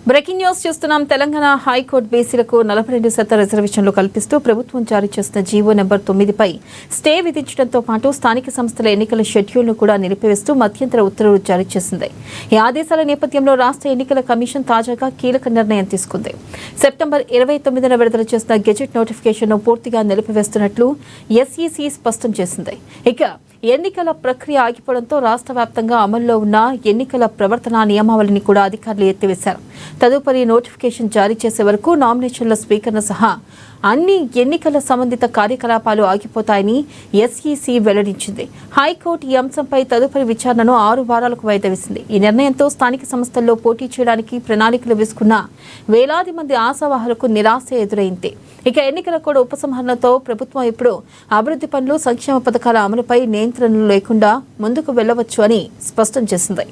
Breaking news చూస్తున్నాం. Telangana high court బీసీలకు 42% రిజర్వేషన్లు కల్పిస్తూ ప్రభుత్వం జారీ చేసిన జీవో నెంబర్ 9పై స్టే విధించడంతో పాటు స్థానిక సంస్థల ఎన్నికల షెడ్యూల్ను కూడా నిలిపివేస్తూ మధ్యంతర ఉత్తర్వులు జారీ చేసింది. ఈ ఆదేశాల నేపథ్యంలో రాష్ట్ర ఎన్నికల కమిషన్ తాజాగా కీలక నిర్ణయం తీసుకుంది. సెప్టెంబర్ 29న విడుదల చేసిన గెజెట్ నోటిఫికేషన్ను పూర్తిగా నిలిపివేస్తున్నట్లు ఎస్ఈసీ స్పష్టం చేసింది. ఇక ఎన్నికల ప్రక్రియ ఆగిపోవడంతో రాష్ట్ర వ్యాప్తంగా అమల్లో ఉన్న ఎన్నికల ప్రవర్తన నియమావళిని కూడా అధికారులు ఎత్తివేశారు. తదుపరి నోటిఫికేషన్ జారీ చేసే వరకు నామినేషన్ల స్వీకరణ సహా అన్ని ఎన్నికల సంబంధిత కార్యకలాపాలు ఆగిపోతాయని ఎస్ఈసీ వెల్లడించింది. హైకోర్టు ఈ అంశంపై తదుపరి విచారణను 6 వారాలకు వాయిదా వేసింది. ఈ నిర్ణయంతో స్థానిక సంస్థల్లో పోటీ చేయడానికి ప్రణాళికలు వేసుకున్న వేలాది మంది ఆశావాహులకు నిరాశ ఎదురైంది. ఇక ఎన్నికల కూడా ఉపసంహరణతో ప్రభుత్వం ఇప్పుడు అభివృద్ధి పనులు, సంక్షేమ పథకాల అమలుపై నియంత్రణలు లేకుండా ముందుకు వెళ్లవచ్చు అని స్పష్టం చేసింది.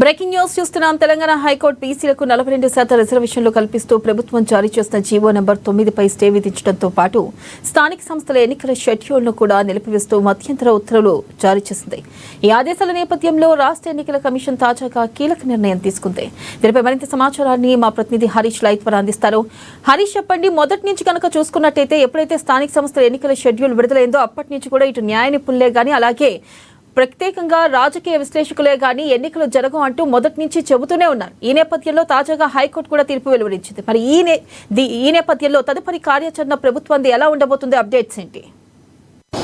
బ్రేకింగ్ న్యూస్ చూస్తున్నాం. తెలంగాణ హైకోర్టు బీసీలకు 42% రిజర్వేషన్లు కల్పిస్తూ ప్రభుత్వం జారీ చేసిన జీవో నెంబర్ 9పై స్టే విధించడంతో పాటు స్థానిక సంస్థల ఎన్నికల షెడ్యూల్ను కూడా నిలిపివేస్తూ మధ్యంతర ఉత్తర్వులు జారీ చేసింది. ఈ ఆదేశాల నేపథ్యంలో రాష్ట్ర ఎన్నికల కమిషన్ తాజాగా కీలక నిర్ణయం తీసుకుంది. దీనిపై మరింత సమాచారాన్ని మా ప్రతినిధి హరీష్ లైవ్ ద్వారా అందిస్తారు. హరీష్, చెప్పండి, మొదటి నుంచి కనుక చూసుకున్నట్టయితే ఎప్పుడైతే స్థానిక సంస్థల ఎన్నికల షెడ్యూల్ విడుదలైందో అప్పటి నుంచి కూడా ఇటు న్యాయ నిపుణులే గానీ అలాగే ప్రత్యేకంగా రాజకీయ విశ్లేషకులే గానీ ఎన్నికలు జరగవు అంటూ మొదటి నుంచి చెబుతూనే ఉన్నారు. ఈ నేపథ్యంలో తాజాగా హైకోర్టు కూడా తీర్పు వెలువరించింది. మరి ఈ నేపథ్యంలో తదుపరి కార్యాచరణ ప్రభుత్వంది ఎలా ఉండబోతుంది? అప్డేట్స్ ఏంటి?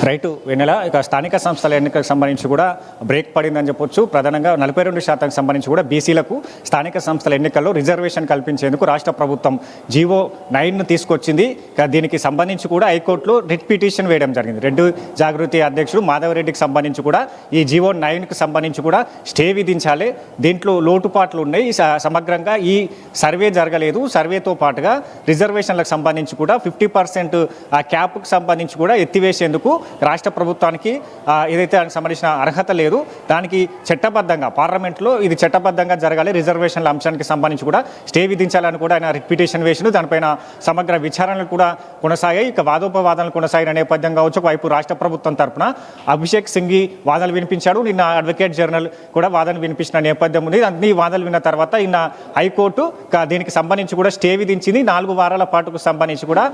రైటు వెన్నెల, ఇక స్థానిక సంస్థల ఎన్నికలకు సంబంధించి కూడా బ్రేక్ పడిందని చెప్పొచ్చు. ప్రధానంగా 42% సంబంధించి కూడా బీసీలకు స్థానిక సంస్థల ఎన్నికల్లో రిజర్వేషన్ కల్పించేందుకు రాష్ట్ర ప్రభుత్వం జీవో 9ను తీసుకొచ్చింది. దీనికి సంబంధించి కూడా హైకోర్టులో రిట్ పిటిషన్ వేయడం జరిగింది. రెడ్డి జాగృతి అధ్యక్షుడు మాధవరెడ్డికి సంబంధించి కూడా ఈ జీవో 9కి సంబంధించి కూడా స్టే విధించాలి, దీంట్లో లోటుపాట్లు ఉన్నాయి, సమగ్రంగా ఈ సర్వే జరగలేదు, సర్వేతో పాటుగా రిజర్వేషన్లకు సంబంధించి కూడా 50% ఆ క్యాప్కు సంబంధించి కూడా ఎత్తివేసేందుకు రాష్ట్ర ప్రభుత్వానికి ఏదైతే దానికి సంబంధించిన అర్హత లేదు, దానికి చట్టబద్ధంగా పార్లమెంట్లో ఇది చట్టబద్ధంగా జరగాలి, రిజర్వేషన్ల అంశానికి సంబంధించి కూడా స్టే విధించాలని కూడా ఆయన రిపిటేషన్ వేసిన దానిపైన సమగ్ర విచారణలు కూడా కొనసాగాయి. ఇక వాదోపవాదనలు కొనసాగిన నేపథ్యం కావచ్చు. ఒకవైపు రాష్ట్ర ప్రభుత్వం తరఫున అభిషేక్ సింఘి వాదనలు వినిపించాడు, నిన్న అడ్వకేట్ జనరల్ కూడా వాదనలు వినిపించిన నేపథ్యం ఉంది. అన్ని వాదనలు విన్న తర్వాత నిన్న హైకోర్టు దీనికి సంబంధించి కూడా స్టే విధించింది. 4 వారాల పాటుకు సంబంధించి కూడా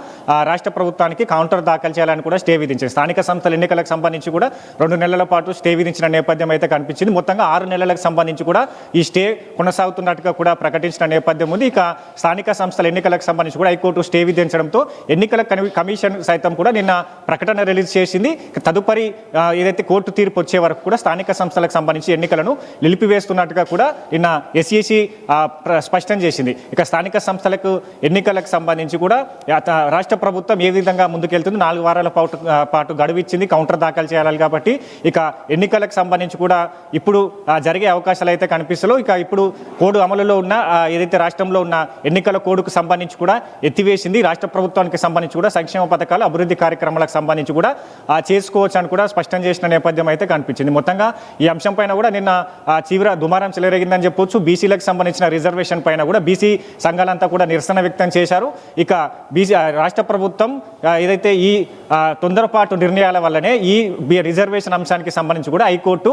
రాష్ట్ర ప్రభుత్వానికి కౌంటర్ దాఖలు చేయాలని కూడా స్టే విధించింది. స్థానిక స్థానిక సంస్థల ఎన్నికలకు సంబంధించి కూడా 2 నెలల పాటు స్టే విధించిన నేపథ్యం అయితే కనిపించింది. మొత్తంగా 6 నెలలకు సంబంధించి కూడా ఈ స్టే కొనసాగుతున్నట్టుగా కూడా ప్రకటించిన నేపథ్యం ఉంది. ఇక స్థానిక సంస్థల ఎన్నికలకు సంబంధించి కూడా హైకోర్టు స్టే విధించడంతో ఎన్నికల కమిషన్ సైతం కూడా నిన్న ప్రకటన రిలీజ్ చేసింది. తదుపరి ఏదైతే కోర్టు తీర్పు వచ్చే వరకు కూడా స్థానిక సంస్థలకు సంబంధించి ఎన్నికలను నిలిపివేస్తున్నట్టుగా కూడా నిన్న ఎస్ఈసి స్పష్టం చేసింది. ఇక స్థానిక సంస్థలకు ఎన్నికలకు సంబంధించి కూడా రాష్ట్ర ప్రభుత్వం ఏ విధంగా ముందుకెళ్తుంది, 4 వారాల పాటు గడువు ఇచ్చింది కౌంటర్ దాఖలు చేయాలి కాబట్టి ఇక ఎన్నికలకు సంబంధించి కూడా ఇప్పుడు జరిగే అవకాశాలు అయితే కనిపిస్తలేవు. ఇక ఇప్పుడు కోడ్ అమలులో ఉన్న ఏదైతే రాష్ట్రంలో ఉన్న ఎన్నికల కోడ్కు సంబంధించి కూడా ఎత్తివేసింది. రాష్ట్ర ప్రభుత్వానికి సంబంధించి కూడా సంక్షేమ పథకాలు అభివృద్ధి కార్యక్రమాలకు సంబంధించి కూడా చేసుకోవచ్చు అని కూడా స్పష్టం చేసిన నేపథ్యం అయితే కనిపించింది. మొత్తంగా ఈ అంశం పైన కూడా నిన్న తీవ్ర దుమారం చెలరేగిందని చెప్పొచ్చు. బీసీలకు సంబంధించిన రిజర్వేషన్ పైన కూడా బీసీ సంఘాలంతా కూడా నిరసన వ్యక్తం చేశారు. ఇక రాష్ట్ర ప్రభుత్వం ఏదైతే ఈ తొందరపాటు నిర్ణయాల వల్లనే ఈ రిజర్వేషన్ అంశానికి సంబంధించి కూడా హైకోర్టు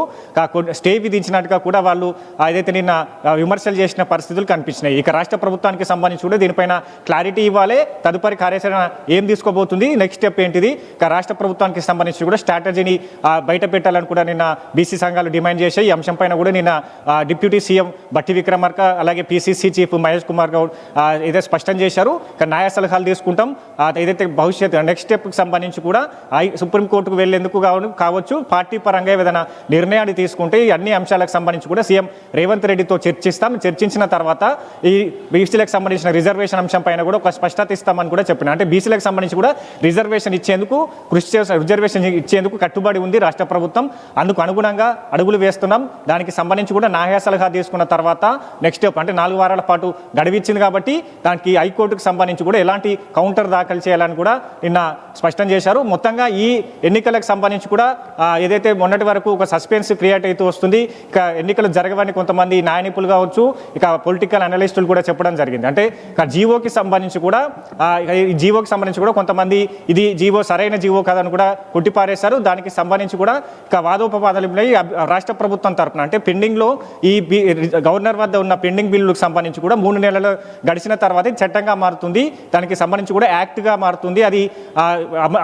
స్టే విధించినట్టుగా కూడా వాళ్ళు ఏదైతే నిన్న విమర్శలు చేసిన పరిస్థితులు కనిపించినాయి. ఇక రాష్ట్ర ప్రభుత్వానికి సంబంధించి కూడా దీనిపైన క్లారిటీ ఇవ్వాలి, తదుపరి కార్యాచరణ ఏం తీసుకోబోతుంది, నెక్స్ట్ స్టెప్ ఏంటిది, ఇక రాష్ట్ర ప్రభుత్వానికి సంబంధించి కూడా స్ట్రాటజీని బయట పెట్టాలని కూడా నిన్న బీసీ సంఘాలు డిమాండ్ చేశాయి. ఈ అంశం పైన కూడా నిన్న డిప్యూటీ సీఎం బట్టి విక్రమార్క అలాగే పీసీసీ చీఫ్ మహేష్ కుమార్ గౌడ్ ఏదైతే స్పష్టం చేశారు. ఇక న్యాయ సలహాలు తీసుకుంటాం, ఏదైతే భవిష్యత్తు నెక్స్ట్ స్టెప్కి సంబంధించి కూడా సుప్రీంకోర్టుకు వెళ్లేందుకు కావచ్చు, పార్టీ పరంగా ఏదైనా నిర్ణయాన్ని తీసుకుంటే ఈ అన్ని అంశాలకు సంబంధించి కూడా సీఎం రేవంత్ రెడ్డితో చర్చించిన తర్వాత ఈ బీసీలకు సంబంధించిన రిజర్వేషన్ అంశం పైన కూడా ఒక స్పష్టత ఇస్తామని కూడా చెప్పిన. అంటే బీసీలకు సంబంధించి కూడా రిజర్వేషన్ ఇచ్చేందుకు కట్టుబడి ఉంది రాష్ట్ర ప్రభుత్వం. అందుకు అనుగుణంగా అడుగులు వేస్తున్నాం. దానికి సంబంధించి కూడా న్యాయ సలహా తీసుకున్న తర్వాత నెక్స్ట్ స్టెప్ అంటే 4 వారాల పాటు గడువిచ్చింది కాబట్టి దానికి హైకోర్టుకు సంబంధించి కూడా ఎలాంటి కౌంటర్ దాఖలు చేయాలని కూడా నిన్న స్పష్టం చేశారు. మొత్తంగా ఈ ఎన్నికలకు సంబంధించి కూడా ఏదైతే మొన్నటి వరకు ఒక సస్పెన్స్ క్రియేట్ అవుతూ వస్తుంది, ఇక ఎన్నికలు జరగవని కొంతమంది న్యాయ నిపుణులు కావచ్చు, ఇక పొలిటికల్ అనలిస్టులు కూడా చెప్పడం జరిగింది. అంటే ఇక జీవోకి సంబంధించి కూడా కొంతమంది ఇది జీవో సరైన జీవో కాదని కూడా కొట్టిపారేశారు. దానికి సంబంధించి కూడా ఇక వాదోపవాదాలు రాష్ట్ర ప్రభుత్వం తరపున అంటే పెండింగ్లో ఈ గవర్నర్ వద్ద ఉన్న పెండింగ్ బిల్లులకు సంబంధించి కూడా 3 నెలలు గడిచిన తర్వాత చట్టంగా మారుతుంది, దానికి సంబంధించి కూడా యాక్ట్గా మారుతుంది, అది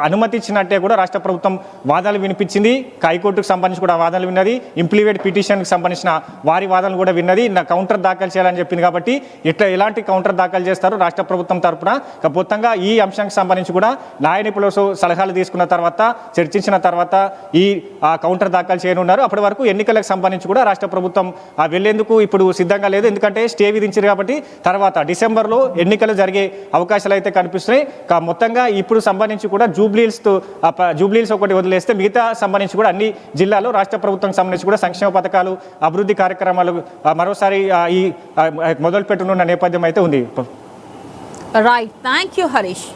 అనుమతి ఇచ్చినట్టే కూడా రాష్ట్ర ప్రభుత్వం వాదనలు వినిపించింది. హైకోర్టుకు సంబంధించి కూడా వాదనలు విన్నది, ఇంప్లిమెంట్ పిటిషన్కి సంబంధించిన వారి వాదనలు కూడా విన్నది, కౌంటర్ దాఖలు చేయాలని చెప్పింది. కాబట్టి ఎలాంటి కౌంటర్ దాఖలు చేస్తారు రాష్ట్ర ప్రభుత్వం తరపున. మొత్తంగా ఈ అంశానికి సంబంధించి కూడా న్యాయ నిపుణులు సలహాలు తీసుకున్న తర్వాత చర్చించిన తర్వాత ఈ కౌంటర్ దాఖలు చేయనున్నారు. అప్పటి వరకు ఎన్నికలకు సంబంధించి కూడా రాష్ట్ర ప్రభుత్వం వెళ్లేందుకు ఇప్పుడు సిద్ధంగా లేదు, ఎందుకంటే స్టే విధించారు కాబట్టి తర్వాత డిసెంబర్లో ఎన్నికలు జరిగే అవకాశాలు అయితే కనిపిస్తున్నాయి. మొత్తంగా ఇప్పుడు సంబంధించి కూడా జూబ్లీల్స్ ఒకటి వదిలేస్తే మిగతా సంబంధించి కూడా అన్ని జిల్లాల్లో రాష్ట్ర ప్రభుత్వం సంబంధించి కూడా సంక్షేమ పథకాలు అభివృద్ధి కార్యక్రమాలు మరోసారి ఈ మొదలు పెట్టనున్న నేపథ్యం అయితే ఉంది. Right, thank you Harish.